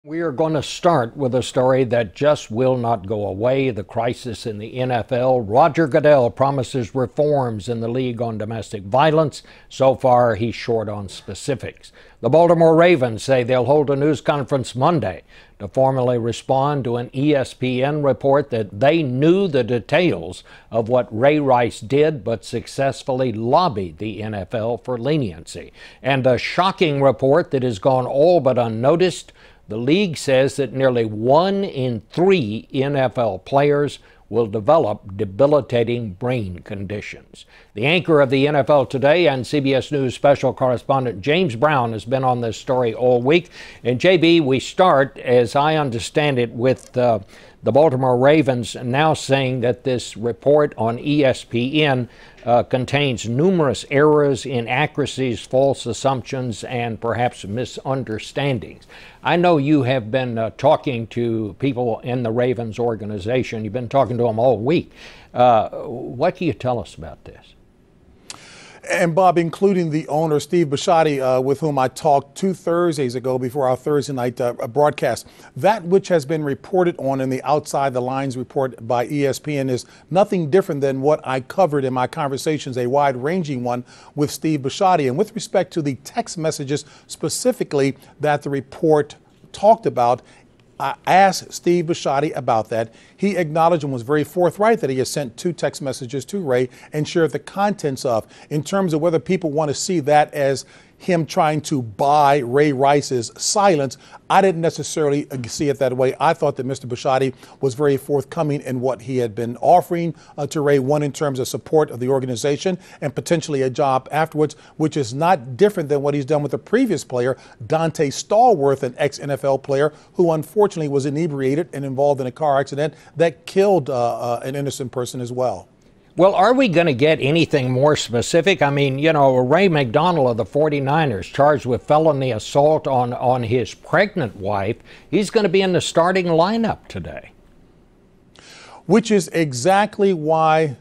We are going to start with a story that just will not go away, the crisis in the NFL. Roger Goodell promises reforms in the league on domestic violence. So far, he's short on specifics. The Baltimore Ravens say they'll hold a news conference Monday to formally respond to an ESPN report that they knew the details of what Ray Rice did, but successfully lobbied the NFL for leniency. And a shocking report that has gone all but unnoticed. The league says that nearly 1 in 3 NFL players will develop debilitating brain conditions. The anchor of the NFL Today and CBS News special correspondent James Brown has been on this story all week. And JB, we start, as I understand it, with the Baltimore Ravens now saying that this report on ESPN contains numerous errors, inaccuracies, false assumptions, and perhaps misunderstandings. I know you have been talking to people in the Ravens organization. You've been talking to them all week. What can you tell us about this? And Bob, including the owner, Steve Bisciotti, with whom I talked 2 Thursdays ago before our Thursday night broadcast, that which has been reported on in the Outside the Lines report by ESPN is nothing different than what I covered in my conversations, a wide-ranging one with Steve Bisciotti. And with respect to the text messages specifically that the report talked about, I asked Steve Bisciotti about that. He acknowledged and was very forthright that he has sent 2 text messages to Ray and shared the contents of. In terms of whether people want to see that as him trying to buy Ray Rice's silence, I didn't necessarily see it that way. I thought that Mr. Bisciotti was very forthcoming in what he had been offering to Ray, one in terms of support of the organization and potentially a job afterwards, which is not different than what he's done with the previous player, Dante Stallworth, an ex-NFL player who unfortunately was inebriated and involved in a car accident that killed an innocent person as well. Well, are we going to get anything more specific? I mean, you know, Ray McDonald of the 49ers charged with felony assault on his pregnant wife. He's going to be in the starting lineup today. Which is exactly why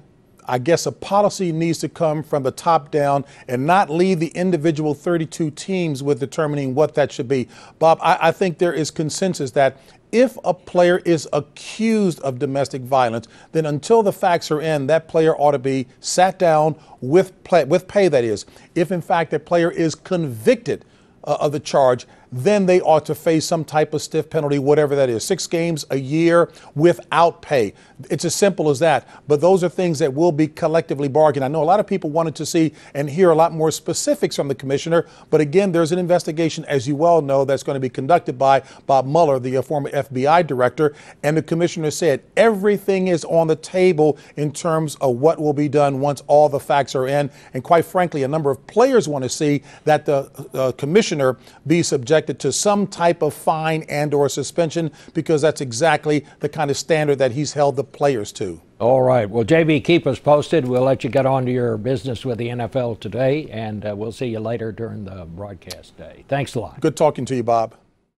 I guess a policy needs to come from the top down and not leave the individual 32 teams with determining what that should be. Bob, I think there is consensus that if a player is accused of domestic violence, then until the facts are in, that player ought to be sat down with pay, that is. If in fact a player is convicted of the charge, then they ought to face some type of stiff penalty, whatever that is, 6 games a year without pay. It's as simple as that. But those are things that will be collectively bargained. I know a lot of people wanted to see and hear a lot more specifics from the commissioner. But again, there's an investigation, as you well know, that's going to be conducted by Bob Mueller, the former FBI director. And the commissioner said everything is on the table in terms of what will be done once all the facts are in. And quite frankly, a number of players want to see that the commissioner be subjected to some type of fine and or suspension, because that's exactly the kind of standard that he's held the players to. All right. Well, JB, keep us posted. We'll let you get on to your business with the NFL Today, and we'll see you later during the broadcast day. Thanks a lot. Good talking to you, Bob.